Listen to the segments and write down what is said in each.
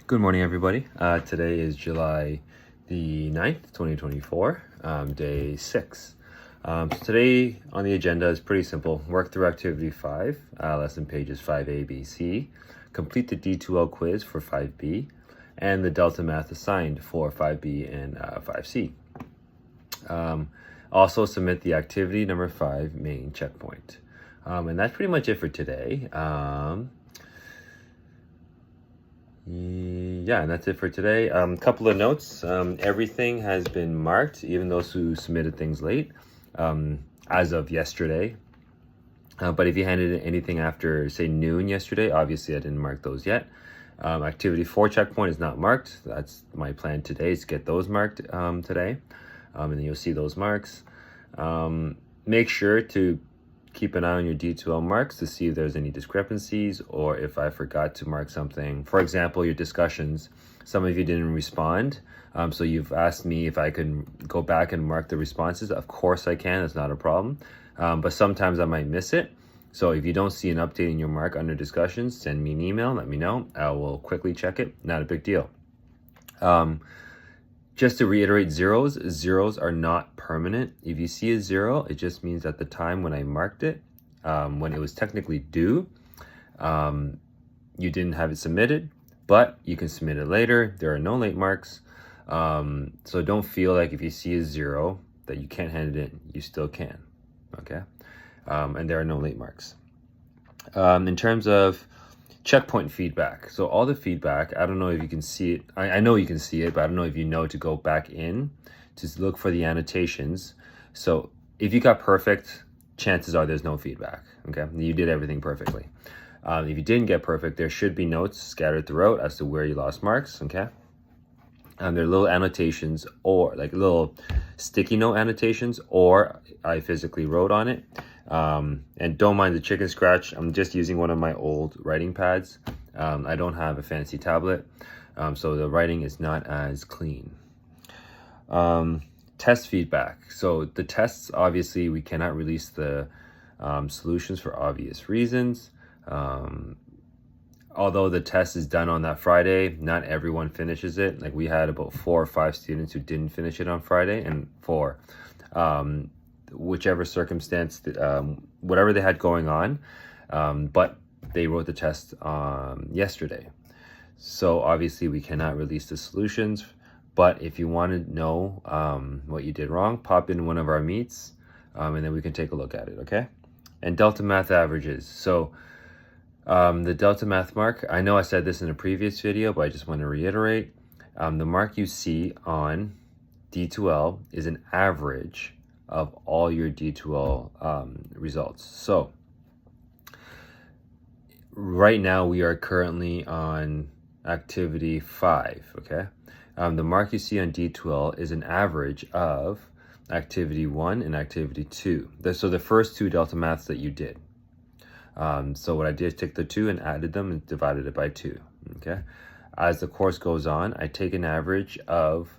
Good morning, everybody. Today is July the 9th, 2024, day 6. So today on the agenda is pretty simple. Work through activity 5, lesson pages 5A, B, C. Complete the D2L quiz for 5B and the Delta Math assigned for 5B and 5C. Also submit the activity number 5 main checkpoint. And that's pretty much it for today. Yeah, and that's it for today. Couple of notes. Everything has been marked, even those who submitted things late, as of yesterday. But if you handed in anything after, say, noon yesterday, obviously I didn't mark those yet. Activity 4 checkpoint is not marked. That's my plan today, is to get those marked today. And then you'll see those marks. Make sure to keep an eye on your D2L marks to see if there's any discrepancies or if I forgot to mark something. For example, your discussions, some of you didn't respond. So you've asked me if I can go back and mark the responses. Of course I can, it's not a problem. But sometimes I might miss it. So if you don't see an update in your mark under discussions, send me an email, let me know. I will quickly check it, not a big deal. Just to reiterate, zeros are not permanent. If you see a 0, it just means at the time when I marked it, when it was technically due, you didn't have it submitted, but you can submit it later. There are no late marks. So don't feel like if you see a 0 that you can't hand it in. You still can, okay? And there are no late marks. In terms of checkpoint feedback. So all the feedback, I don't know if you can see it. I know you can see it, but I don't know if you know to go back in to look for the annotations. So if you got perfect, chances are there's no feedback, okay? You did everything perfectly. If you didn't get perfect, there should be notes scattered throughout as to where you lost marks, okay? There are little annotations or like little sticky note annotations, or I physically wrote on it. And don't mind the chicken scratch. I'm just using one of my old writing pads. I don't have a fancy tablet, so the writing is not as clean. Test feedback. So the tests, obviously, we cannot release the solutions for obvious reasons. Although the test is done on that Friday, not everyone finishes it. Like we had about 4 or 5 students who didn't finish it on Friday, and for whichever circumstance, whatever they had going on, but they wrote the test yesterday. So obviously we cannot release the solutions, but if you want to know what you did wrong, pop in one of our meets, and then we can take a look at it, okay? And Delta Math averages. So the Delta Math mark, I know I said this in a previous video, but I just want to reiterate. The mark you see on D2L is an average of all your D2L results. So right now we are currently on activity 5, okay? The mark you see on D2L is an average of activity 1 and activity 2. So the first 2 Delta Maths that you did. So what I did is take the 2 and added them and divided it by 2, okay? As the course goes on, I take an average of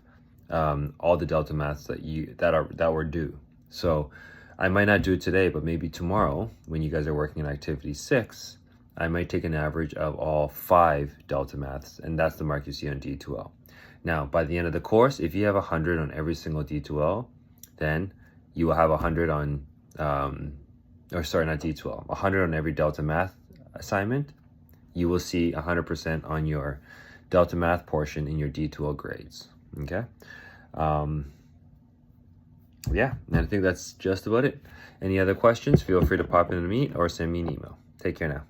all the Delta Maths that were due. So I might not do it today, but maybe tomorrow when you guys are working on activity 6, I might take an average of all 5 Delta Maths, and that's the mark you see on D2L. Now, by the end of the course, if you have 100 on every single D2L, then you will have 100 on, or sorry, not D2L, 100 on every Delta Math assignment. You will see 100% on your Delta Math portion in your D2L grades, okay? Yeah, and I think that's just about it. Any other questions, feel free to pop in a meet or send me an email. Take care now.